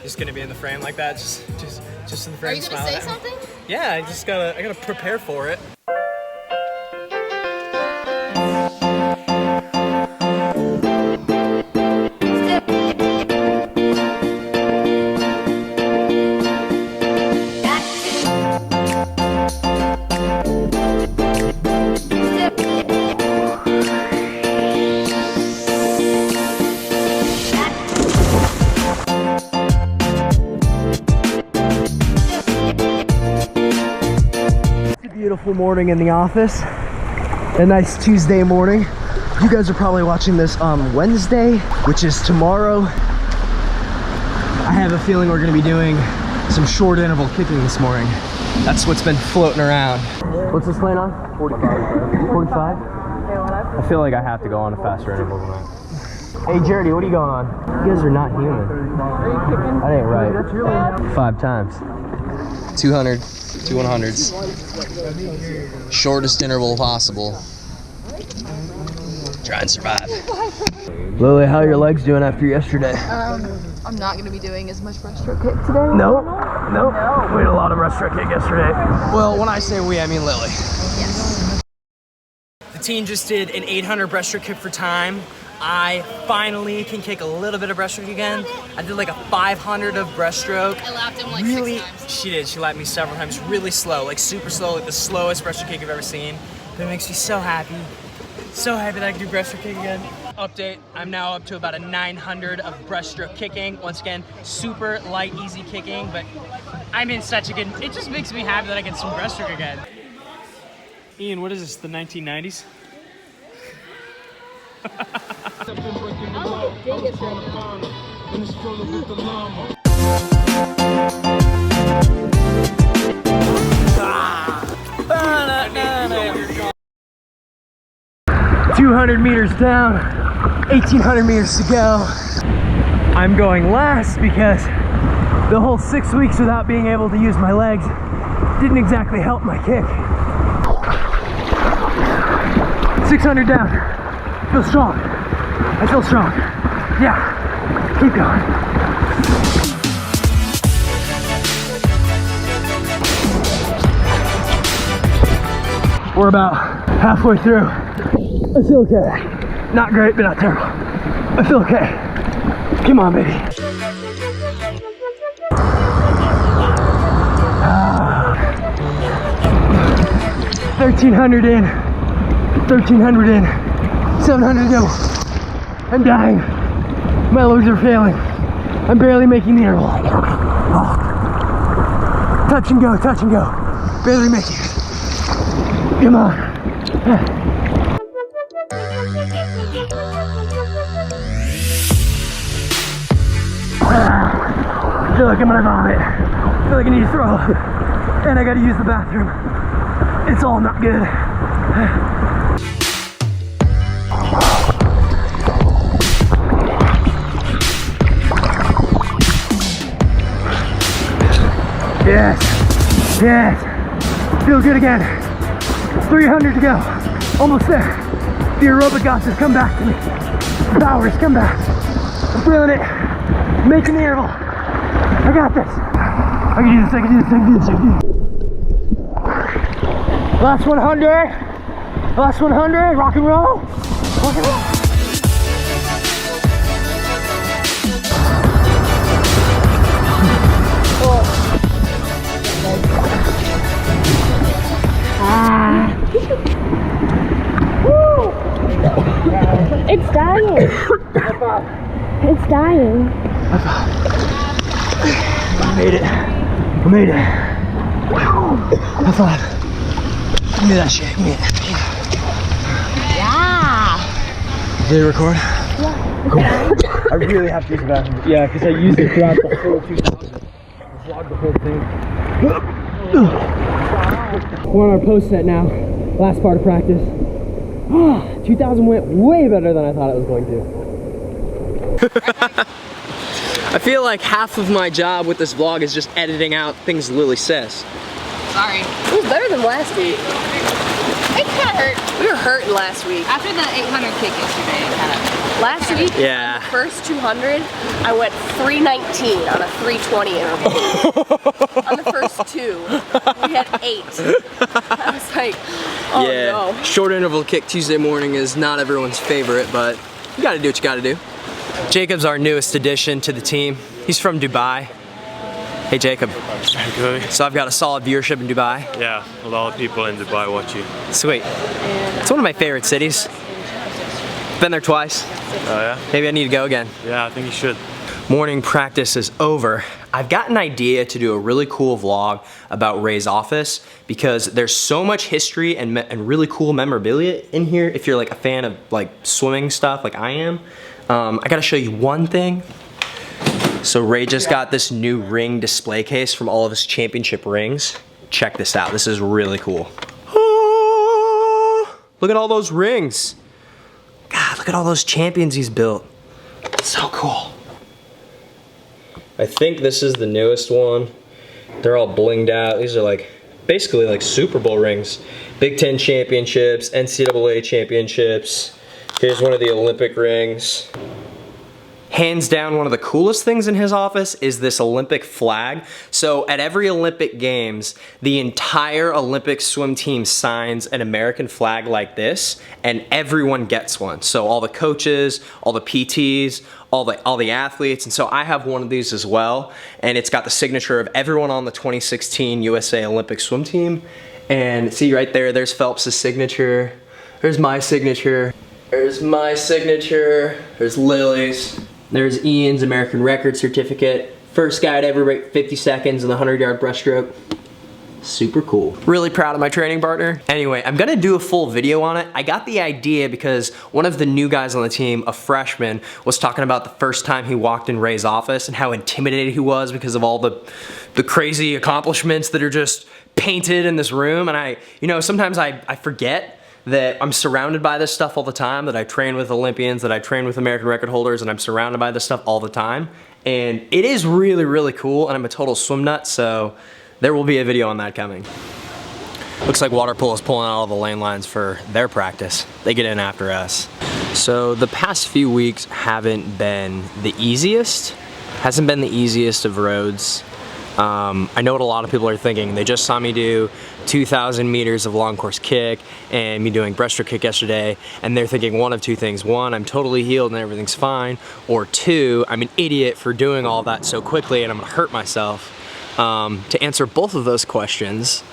just gonna be in the frame like that, just in the frame. Are you gonna say something? Yeah, I gotta prepare for it. Beautiful morning in the office. A nice Tuesday morning. You guys are probably watching this on Wednesday, which is tomorrow. I have a feeling we're gonna be doing some short interval kicking this morning. That's what's been floating around. What's this plane on? 45. 45? I feel like I have to go on a faster interval than that. Hey Jerry, what are you going on? You guys are not human. That ain't right. 5 times. 200, 2 100s. Shortest interval possible. Try and survive. Lily, how are your legs doing after yesterday? I'm not gonna be doing as much breaststroke kick today. Nope. We had a lot of breaststroke kick yesterday. Well, when I say we, I mean Lily. Yes. The team just did an 800 breaststroke kick for time. I finally can kick a little bit of breaststroke again. I did like a 500 of breaststroke. I lapped him like really, 6 times. She did. She lapped me several times. Really slow, like super slow, like the slowest breaststroke kick I've ever seen. But it makes me so happy. So happy that I can do breaststroke kick again. Update, I'm now up to about a 900 of breaststroke kicking. Once again, super light, easy kicking, but I'm in such a good, it just makes me happy that I can swim breaststroke again. Ian, what is this, the 1990s? Oh, dang it. 200 meters down, 1,800 meters to go. I'm going last because the whole 6 weeks without being able to use my legs didn't exactly help my kick. 600 down. Feel strong. I feel strong. Yeah. Keep going. We're about halfway through. I feel okay. Not great, but not terrible. I feel okay. Come on, baby. 1,300 in. 1,300 in. 700 to go. I'm dying. My legs are failing. I'm barely making the interval. Oh. Touch and go, touch and go. Barely making it. Come on. I feel like I'm gonna vomit. I feel like I need to throw up. And I gotta use the bathroom. It's all not good. Yes, yes, feel good again. 300 to go, almost there. The aerobic gods have come back to me. The powers come back. I'm feeling it, making the interval. I got this. I can do this, I can do this, I can do this, I can do this. Last 100, last 100, rock and roll, rock and roll. It's dying. It's dying. I made it. I made it. High five. Give me that shit. Give me it. Yeah. Did it record? Yeah. Cool. I really have to use the bathroom. Yeah, because I used it throughout the whole 2000. I vlogged the whole thing. We're on our post set now. Last part of practice. 2000 went way better than I thought it was going to. I feel like half of my job with this vlog is just editing out things Lily says. Sorry. It was better than last week. It kind of hurt. We were hurt last week. After the 800 kick yesterday, it kind of Last week, Yeah. on the first 200, I went 319 on a 320 interval. On the first 2, we had 8. I was like, oh Yeah, no. short interval kick Tuesday morning is not everyone's favorite, but you gotta do what you gotta do. Jacob's our newest addition to the team. He's from Dubai. Hey Jacob. Good. So I've got a solid viewership in Dubai. Yeah, a lot of people in Dubai watch you. Sweet. It's one of my favorite cities. Been there twice. Oh yeah? Maybe I need to go again. Yeah, I think you should. Morning practice is over. I've got an idea to do a really cool vlog about Ray's office because there's so much history and really cool memorabilia in here. If you're like a fan of like swimming stuff like I am, I gotta show you one thing. So Ray just got this new ring display case from all of his championship rings. Check this out, this is really cool. Oh, look at all those rings. God, look at all those champions he's built. So cool. I think this is the newest one. They're all blinged out. These are like, basically like Super Bowl rings. Big Ten championships, NCAA championships. Here's one of the Olympic rings. Hands down, one of the coolest things in his office is this Olympic flag. So at every Olympic Games, the entire Olympic swim team signs an American flag like this, and everyone gets one. So all the coaches, all the PTs, all the athletes, and so I have one of these as well, and it's got the signature of everyone on the 2016 USA Olympic swim team. And see right there, there's Phelps' signature, there's my signature, there's my signature, there's Lily's. There's Ian's American record certificate. First guy to ever break 50 seconds in the 100-yard breaststroke. Super cool. Really proud of my training partner. Anyway, I'm gonna do a full video on it. I got the idea because one of the new guys on the team, a freshman, was talking about the first time he walked in Ray's office and how intimidated he was because of all the crazy accomplishments that are just painted in this room. And sometimes I forget that I'm surrounded by this stuff all the time, that I train with Olympians, that I train with American record holders, and I'm surrounded by this stuff all the time. And it is really, really cool, and I'm a total swim nut, so there will be a video on that coming. Looks like water polo is pulling out all the lane lines for their practice. They get in after us. So the past few weeks haven't been the easiest. Hasn't been the easiest of roads. I know what a lot of people are thinking. They just saw me do 2,000 meters of long course kick and me doing breaststroke kick yesterday, and they're thinking one of two things. One, I'm totally healed and everything's fine, or two, I'm an idiot for doing all that so quickly and I'm gonna hurt myself. To answer both of those questions,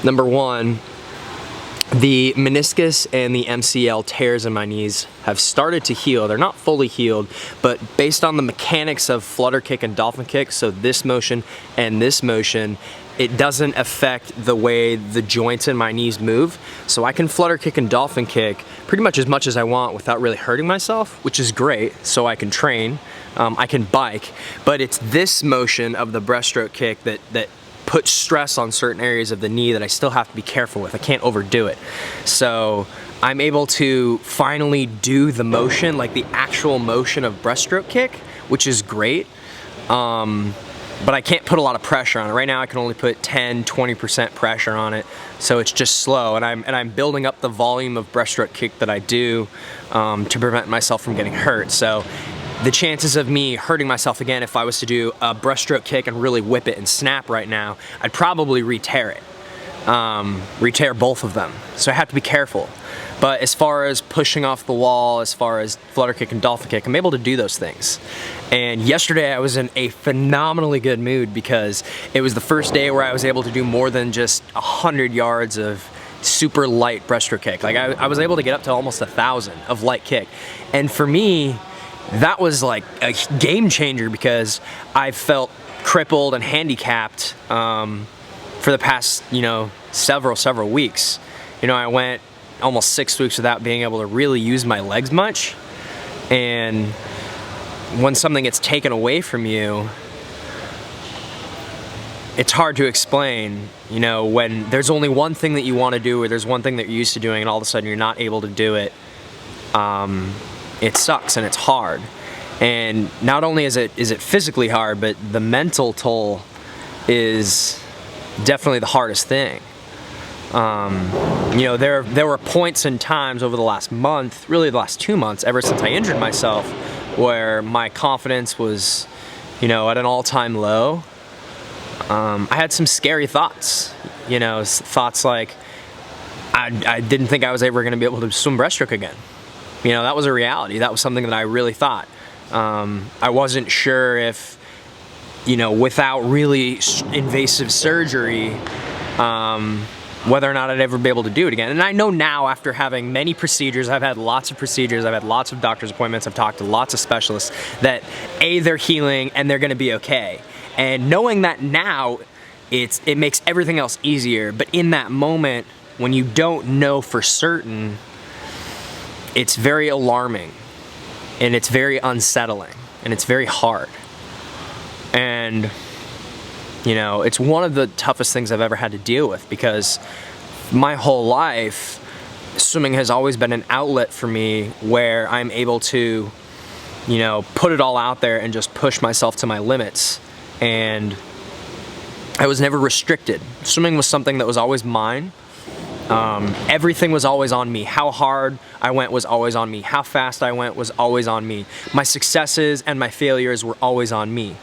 number one, the meniscus and the MCL tears in my knees have started to heal. They're not fully healed, but based on the mechanics of flutter kick and dolphin kick, so this motion and this motion, it doesn't affect the way the joints in my knees move. So I can flutter kick and dolphin kick pretty much as I want without really hurting myself, which is great, so I can train, I can bike, but it's this motion of the breaststroke kick that put stress on certain areas of the knee that I still have to be careful with. I can't overdo it. So I'm able to finally do the motion, like the actual motion of breaststroke kick, which is great. But I can't put a lot of pressure on it. Right now I can only put 10-20% pressure on it, so it's just slow, and I'm building up the volume of breaststroke kick that I do to prevent myself from getting hurt. So the chances of me hurting myself again if I was to do a breaststroke kick and really whip it and snap right now, I'd probably re-tear it. Re-tear both of them. So I have to be careful. But as far as pushing off the wall, as far as flutter kick and dolphin kick, I'm able to do those things. And yesterday I was in a phenomenally good mood because it was the first day where I was able to do more than just 100 yards of super light breaststroke kick. Like I was able to get up to almost 1,000 of light kick. And for me, that was like a game changer because I felt crippled and handicapped for the past, several weeks. I went almost 6 weeks without being able to really use my legs much. And when something gets taken away from you, it's hard to explain, when there's only one thing that you want to do or there's one thing that you're used to doing and all of a sudden you're not able to do it. It sucks and it's hard. And not only is it physically hard, but the mental toll is definitely the hardest thing. You know, there were points and times over the last month, really the last 2 months, ever since I injured myself, where my confidence was, you know, at an all-time low. I had some scary thoughts, you know, thoughts like I didn't think I was ever going to be able to swim breaststroke again. You know, that was a reality. That was something that I really thought. I wasn't sure if, you know, without really invasive surgery, whether or not I'd ever be able to do it again. And I know now, after having many procedures, I've had lots of procedures, I've had lots of doctor's appointments, I've talked to lots of specialists, that A, they're healing and they're gonna be okay. And knowing that now, it makes everything else easier. But in that moment, when you don't know for certain, it's very alarming and it's very unsettling and it's very hard. And you know, it's one of the toughest things I've ever had to deal with, because my whole life, swimming has always been an outlet for me where I'm able to, you know, put it all out there and just push myself to my limits. And I was never restricted. Swimming was something that was always mine. Everything was always on me. How hard I went was always on me. How fast I went was always on me. My successes and my failures were always on me.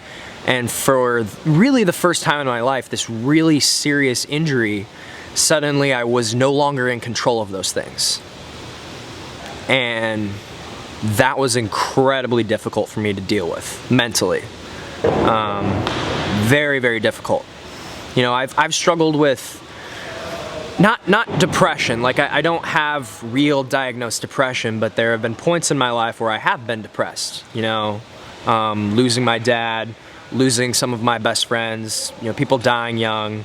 And for really the first time in my life, this really serious injury, suddenly I was no longer in control of those things. And that was incredibly difficult for me to deal with mentally. Very, very difficult. You know, I've struggled with not depression, like I don't have real diagnosed depression, but there have been points in my life where I have been depressed. You know, losing my dad, losing some of my best friends, you know, people dying young,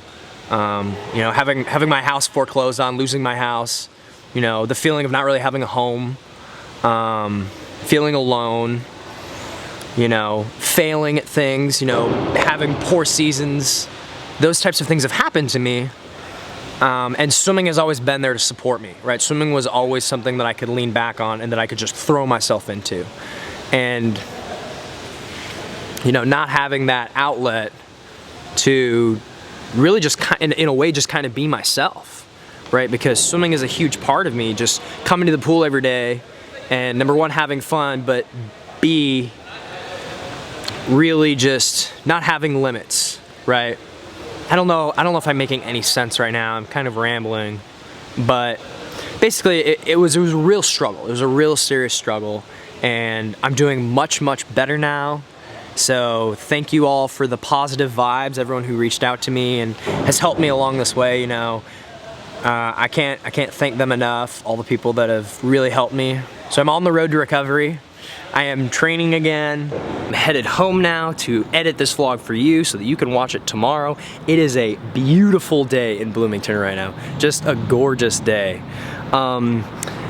you know, having my house foreclosed on, losing my house, you know, the feeling of not really having a home, feeling alone, you know, failing at things, you know, having poor seasons. Those types of things have happened to me. And swimming has always been there to support me, right? Swimming was always something that I could lean back on and that I could just throw myself into. And you know, not having that outlet to really just in a way just kind of be myself, right? Because swimming is a huge part of me, just coming to the pool every day and number one, having fun, but B, really just not having limits, right? I don't know if I'm making any sense right now. I'm kind of rambling, but basically it was a real struggle. It was a real serious struggle, and I'm doing much, much better now. So thank you all for the positive vibes, everyone who reached out to me and has helped me along this way. You know, I can't thank them enough, all the people that have really helped me. So I'm on the road to recovery. I am training again. I'm headed home now to edit this vlog for you so that you can watch it tomorrow. It is a beautiful day in Bloomington right now. Just a gorgeous day.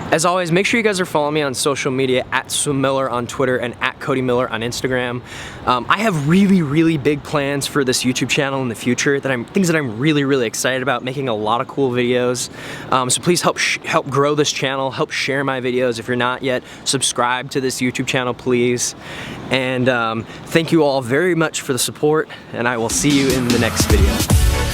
As always, make sure you guys are following me on social media, at SwimMiller on Twitter and at Cody Miller on Instagram. I have really, really big plans for this YouTube channel in the future, things that I'm really, really excited about, making a lot of cool videos. So please help grow this channel, help share my videos. If you're not yet, subscribe to this YouTube channel, please. And thank you all very much for the support, and I will see you in the next video.